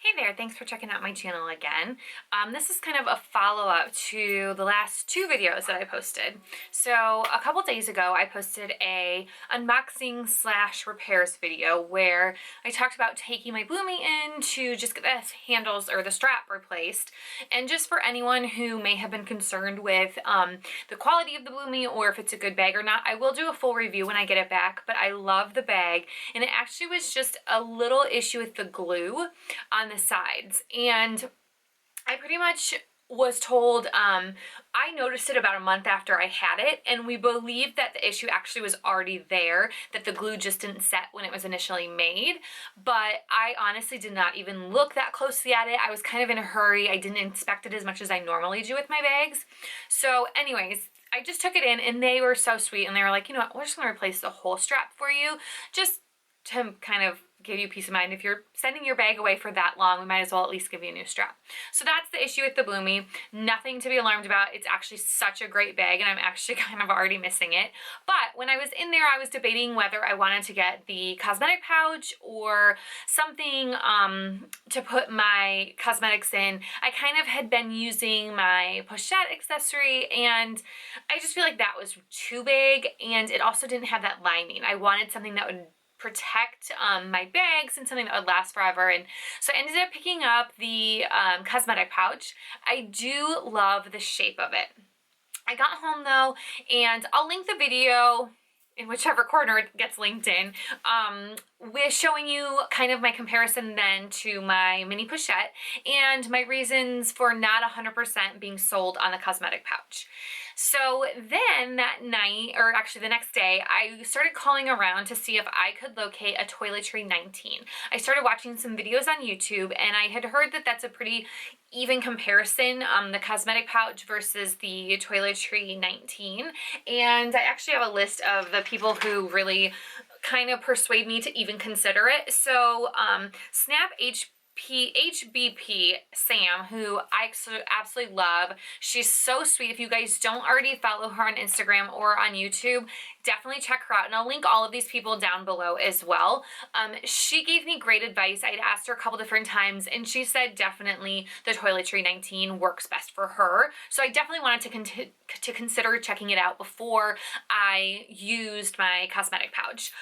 Hey there, thanks for checking out my channel again. This is kind of a follow-up to the last two videos that I posted. So a couple days ago, I posted a unboxing slash repairs video where I talked about taking my Bloomy in to just get the handles or the strap replaced. And just for anyone who may have been concerned with the quality of the Bloomy or if it's a good bag or not, I will do a full review when I get it back, but I love the bag. And it actually was just a little issue with the glue on the sides, and I pretty much was told I noticed it about a month after I had it, and we believe that the issue actually was already there, that the glue just didn't set when it was initially made. But I honestly did not even look that closely at it. I was kind of in a hurry. I didn't inspect it as much as I normally do with my bags. So anyways, I just took it in and they were so sweet, and they were like, you know what, we're just gonna replace the whole strap for you, just to kind of give you peace of mind. If you're sending your bag away for that long, we might as well at least give you a new strap. So that's the issue with the Bloomy. Nothing to be alarmed about. It's actually such a great bag, and I'm actually kind of already missing it. But when I was in there, I was debating whether I wanted to get the cosmetic pouch or something to put my cosmetics in. I kind of had been using my pochette accessory, and I just feel like that was too big, and it also didn't have that lining. I wanted something that would protect my bags and something that would last forever. And so I ended up picking up the cosmetic pouch. I do love the shape of it. I got home though, and I'll link the video in whichever corner it gets linked in, with showing you kind of my comparison then to my mini pochette and my reasons for not 100% being sold on the cosmetic pouch. So then that night, or actually the next day, I started calling around to see if I could locate a Toiletry 19. I started watching some videos on YouTube, and I had heard that that's a pretty even comparison, the cosmetic pouch versus the Toiletry 19. And I actually have a list of the people who really kind of persuade me to even consider it. So SnapeHBP Sam, who I absolutely love. She's so sweet. If you guys don't already follow her on Instagram or on YouTube, definitely check her out. And I'll link all of these people down below as well. She gave me great advice. I'd asked her a couple different times, and she said definitely the Toiletry 19 works best for her. So I definitely wanted to consider checking it out before I used my cosmetic pouch.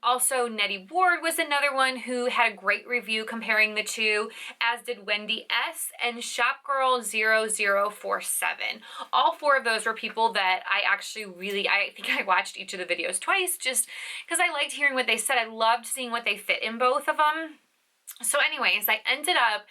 Also, NettiWard was another one who had a great review comparing the two, as did WendyS and Shopgirl0047. All four of those were people that I actually I think I watched each of the videos twice just because I liked hearing what they said. I loved seeing what they fit in both of them. So anyways, I ended up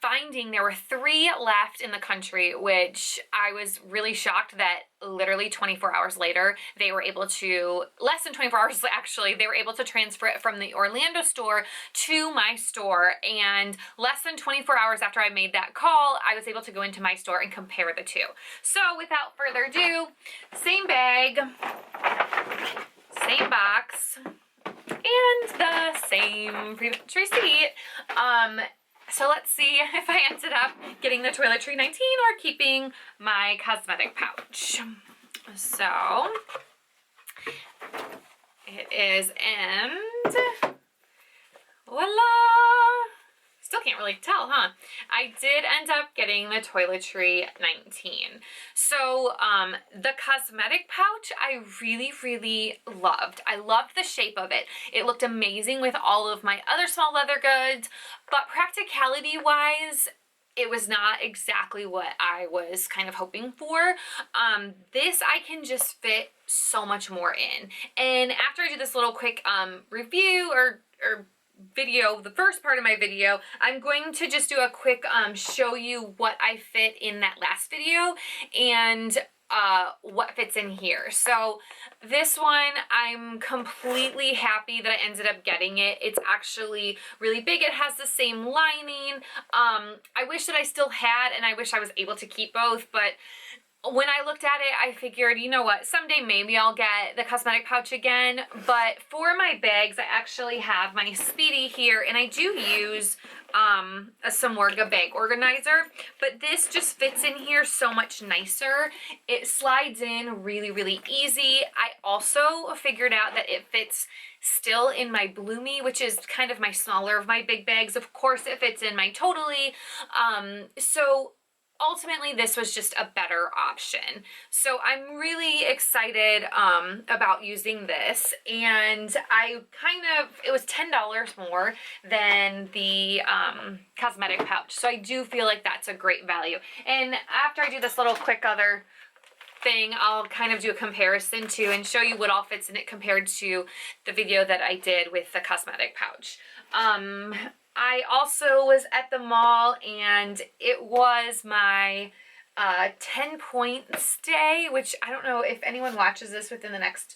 finding there were 3 left in the country, which I was really shocked that literally 24 hours later, they were able to, less than 24 hours actually, they were able to transfer it from the Orlando store to my store. And less than 24 hours after I made that call, I was able to go into my store and compare the two. So without further ado, same bag, same box, and the same pre-match receipt. So let's see if I ended up getting the Toiletry 19 or keeping my cosmetic pouch. So it is in, voila! Still can't really tell, huh? I did end up getting the Toiletry 19. So the cosmetic pouch I really loved. I loved the shape of it. It looked amazing with all of my other small leather goods, but practicality wise, it was not exactly what I was kind of hoping for. This I can just fit so much more in. And after I do this little quick review or video, the first part of my video, I'm going to just do a quick show you what I fit in that last video and what fits in here. So this one, I'm completely happy that I ended up getting it. It's actually really big. It has the same lining. I wish that I still had, and I wish I was able to keep both, but when I looked at it, I figured, you know what, someday maybe I'll get the cosmetic pouch again. But for my bags, I actually have my Speedy here, and I do use a Samorga bag organizer, but this just fits in here so much nicer. It slides in really, really easy. I also figured out that it fits still in my Bloomy, which is kind of my smaller of my big bags. Of course, it fits in my Totally. So ultimately this was just a better option. So I'm really excited about using this, and it was $10 more than the cosmetic pouch. So I do feel like that's a great value. And after I do this little quick other thing, I'll kind of do a comparison too and show you what all fits in it compared to the video that I did with the cosmetic pouch. I also was at the mall, and it was my 10 points day, which I don't know if anyone watches this within the next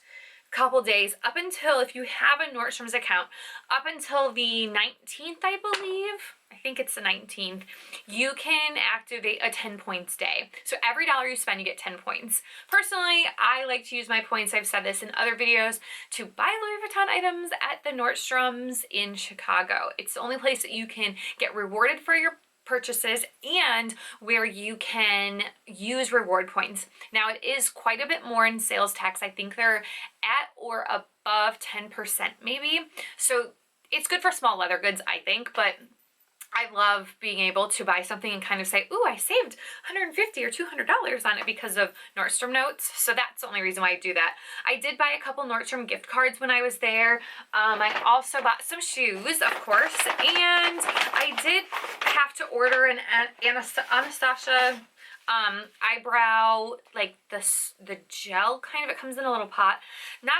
couple days, up until, if you have a Nordstrom's account, up until the 19th, I believe, I think it's the 19th, you can activate a 10 points day. So every dollar you spend, you get 10 points. Personally, I like to use my points, I've said this in other videos, to buy Louis Vuitton items at the Nordstrom's in Chicago. It's the only place that you can get rewarded for your purchases and where you can use reward points. Now, it is quite a bit more in sales tax. I think they're at or above 10% maybe. So it's good for small leather goods, I think, but I love being able to buy something and kind of say, ooh, I saved $150 or $200 on it because of Nordstrom notes. So that's the only reason why I do that. I did buy a couple Nordstrom gift cards when I was there. I also bought some shoes, of course, and I did have to order an Anastasia eyebrow, like the gel kind of, it comes in a little pot. Not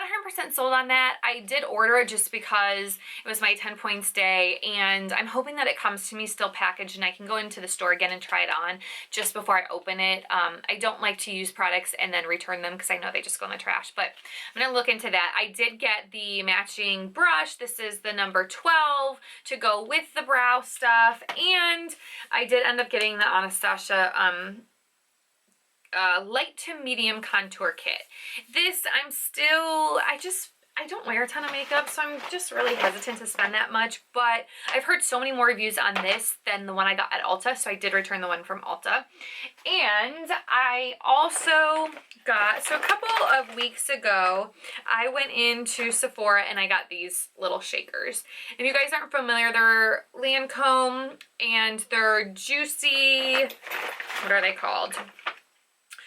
100% sold on that. I did order it just because it was my 10 points day, and I'm hoping that it comes to me still packaged and I can go into the store again and try it on just before I open it. I don't like to use products and then return them because I know they just go in the trash, but I'm gonna look into that. I did get the matching brush. This is the number 12 to go with the brow stuff, and I did end up getting the Anastasia light to medium contour kit. This, I don't wear a ton of makeup, so I'm just really hesitant to spend that much, but I've heard so many more reviews on this than the one I got at Ulta, so I did return the one from Ulta. And I also got, so a couple of weeks ago, I went into Sephora and I got these little shakers. If you guys aren't familiar, they're Lancome, and they're juicy, what are they called?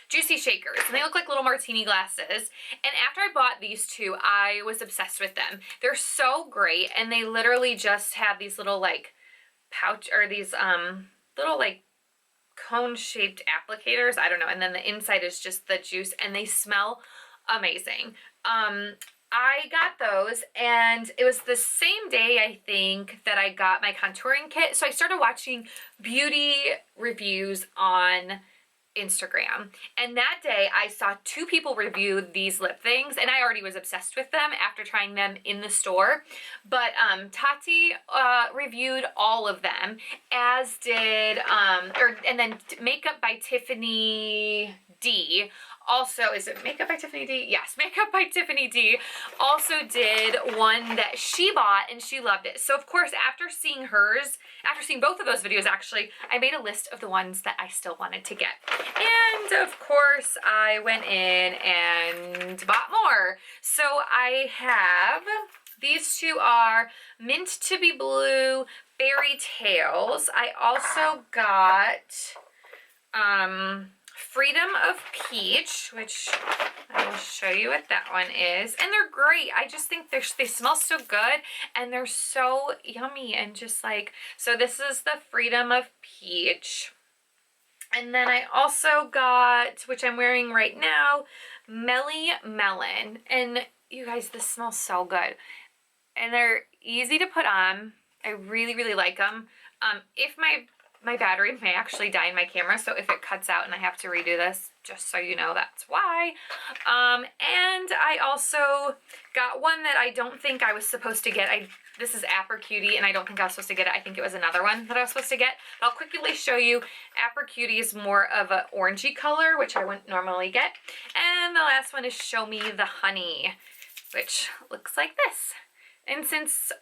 Juicy shakers, and they look like little martini glasses. And after I bought these two, I was obsessed with them. They're so great, and they literally just have these little like pouch, or these little like cone-shaped applicators, I don't know, and then the inside is just the juice, and they smell amazing. I got those, and it was the same day, I think, that I got my contouring kit. So I started watching beauty reviews on Instagram, and that day I saw 2 people review these lip things, and I already was obsessed with them after trying them in the store. But Tati reviewed all of them, as did and then Makeup by Tiffany D. Also, is it Makeup by Tiffany D? Yes, Makeup by Tiffany D also did one that she bought, and she loved it. So of course, after seeing both of those videos actually, I made a list of the ones that I still wanted to get. And of course, I went in and bought more. So I have, these two are Mint to Be Blue Berry Tails. I also got Freedom of Peach, which I will show you what that one is. And they're great. I just think they smell so good, and they're so yummy, and just like, so this is the Freedom of Peach. And then I also got, which I'm wearing right now, Meli Melon. And you guys, this smells so good. And they're easy to put on. I really, really like them. If my battery may actually die in my camera, so if it cuts out and I have to redo this, just so you know, that's why. And I also got one that I don't think I was supposed to get. This is Apri-Cuite, and I don't think I was supposed to get it. I think it was another one that I was supposed to get. But I'll quickly show you. Apri-Cuite is more of an orangey color, which I wouldn't normally get. And the last one is Show Me the Honey, which looks like this. And since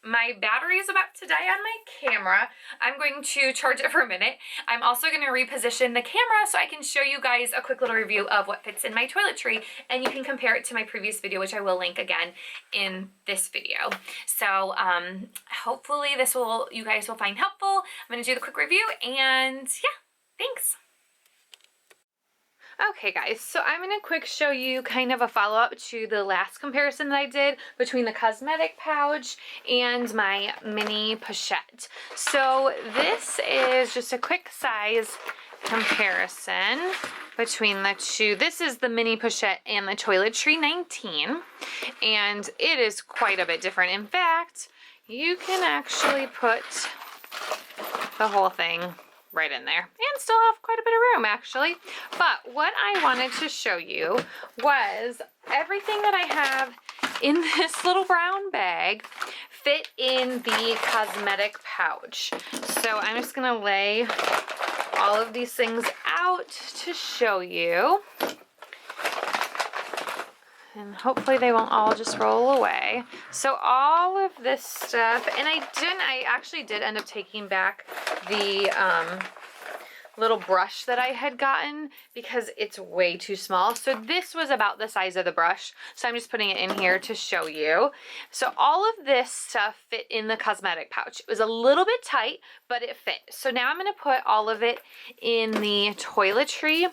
my battery is about to die on my camera. I'm going to charge it for a minute. I'm also going to reposition the camera so I can show you guys a quick little review of what fits in my toiletry, and you can compare it to my previous video, which I will link again in this video. So hopefully you guys will find helpful. I'm going to do the quick review, and yeah, thanks. Okay guys, so I'm going to quick show you kind of a follow-up to the last comparison that I did between the cosmetic pouch and my mini pochette. So this is just a quick size comparison between the two. This is the mini pochette and the Toiletry 19, and it is quite a bit different. In fact, you can actually put the whole thing right in there and still have quite a bit of room actually. But what I wanted to show you was everything that I have in this little brown bag fit in the cosmetic pouch. So I'm just gonna lay all of these things out to show you, and hopefully they won't all just roll away. So all of this stuff, and I actually did end up taking back the little brush that I had gotten because it's way too small. So this was about the size of the brush. So I'm just putting it in here to show you. So all of this stuff fit in the cosmetic pouch. It was a little bit tight, but it fit. So now I'm going to put all of it in the Toiletry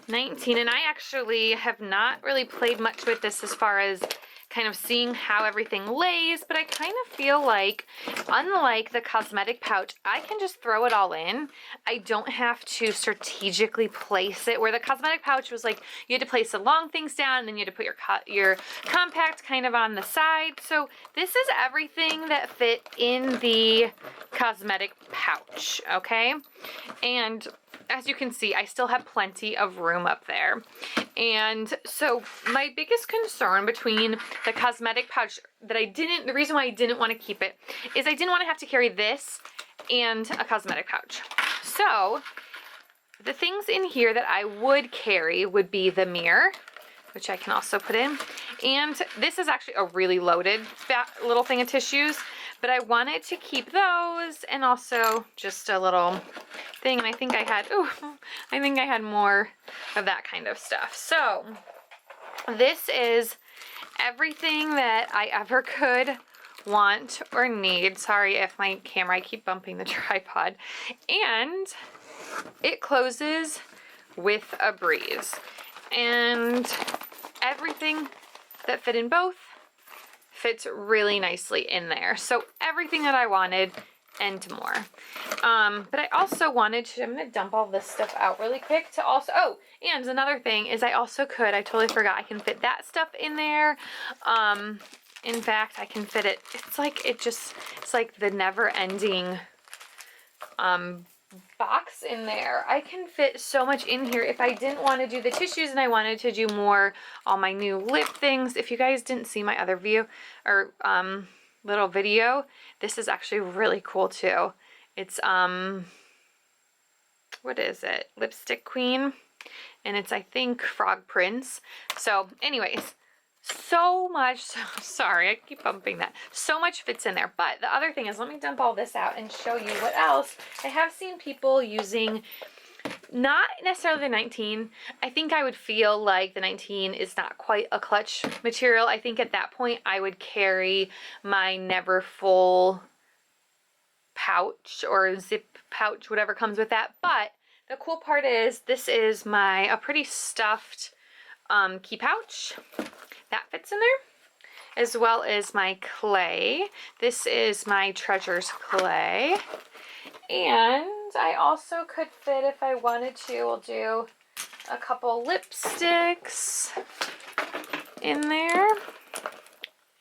19, and I actually have not really played much with this as far as kind of seeing how everything lays, but I kind of feel like, unlike the cosmetic pouch, I can just throw it all in. I don't have to strategically place it, where the cosmetic pouch was like you had to place the long things down and then you had to put your compact kind of on the side. So this is everything that fit in the cosmetic pouch, okay? And as you can see, I still have plenty of room up there. And so my biggest concern between the cosmetic pouch the reason why I didn't want to keep it is I didn't want to have to carry this and a cosmetic pouch. So the things in here that I would carry would be the mirror, which I can also put in. And this is actually a really loaded little thing of tissues, but I wanted to keep those and also just a little thing. And I think I had more of that kind of stuff. So this is everything that I ever could want or need. Sorry if my camera, I keep bumping the tripod. And it closes with a breeze. And everything that fit in both fits really nicely in there. So everything that I wanted and more. But I also wanted to, I'm going to dump all this stuff out really quick to also, oh, and another thing is I totally forgot, I can fit that stuff in there. In fact, I can fit it, it's like the never-ending box in there. I can fit so much in here if I didn't want to do the tissues and I wanted to do more all my new lip things. If you guys didn't see my other view or little video, this is actually really cool too. It's what is it, Lipstick Queen, and it's I think Frog Prince. So anyways, so much, sorry I keep bumping that, so much fits in there. But the other thing is, let me dump all this out and show you what else. I have seen people using, not necessarily the 19. I think I would feel like the 19 is not quite a clutch material. I think at that point I would carry my never full pouch or zip pouch, whatever comes with that. But the cool part is this is a pretty stuffed key pouch that fits in there, as well as my clay. This is my Treasures clay. And I also could fit, if I wanted to, we'll do a couple lipsticks in there.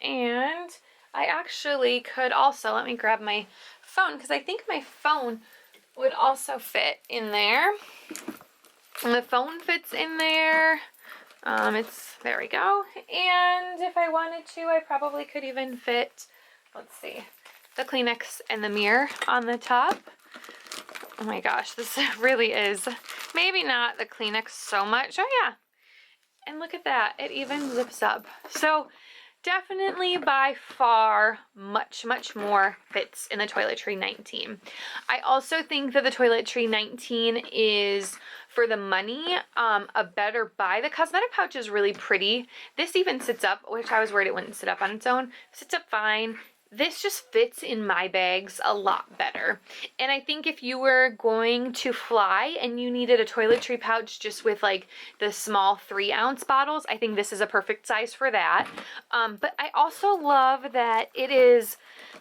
And I actually could also, let me grab my phone, because I think my phone would also fit in there. And the phone fits in there. There we go. And if I wanted to, I probably could even fit, let's see, the Kleenex and the mirror on the top. Oh my gosh, this really is, maybe not the Kleenex so much. Oh yeah, and look at that, it even zips up. So definitely by far much more fits in the Toiletry 19. I also think that the Toiletry 19 is, for the money, a better buy. The cosmetic pouch is really pretty. This even sits up, which I was worried it wouldn't sit up on its own. Sits up fine. This just fits in my bags a lot better. And I think if you were going to fly and you needed a toiletry pouch just with like the small 3-ounce bottles, I think this is a perfect size for that. But I also love that it is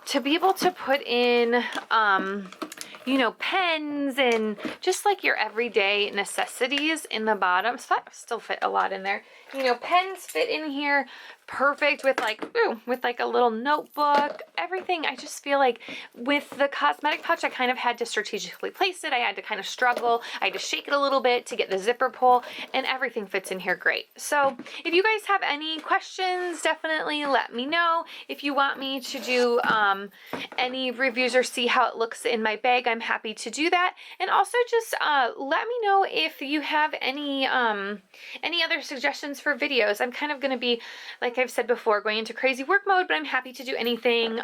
to be able to put in, you know, pens and just like your everyday necessities in the bottom. So that still fit a lot in there. You know, pens fit in here perfect with like, ooh, with like a little notebook, everything. I just feel like with the cosmetic pouch, I kind of had to strategically place it. I had to kind of struggle. I had to shake it a little bit to get the zipper pull, and everything fits in here great. So if you guys have any questions, definitely let me know. If you want me to do any reviews or see how it looks in my bag, I'm happy to do that. And also just let me know if you have any other suggestions for videos. I'm kind of going to be, like I've said before, going into crazy work mode, but I'm happy to do anything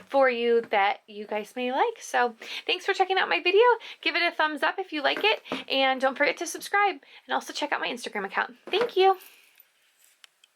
for you that you guys may like. So thanks for checking out my video. Give it a thumbs up if you like it, and don't forget to subscribe, and also check out my Instagram account. Thank you.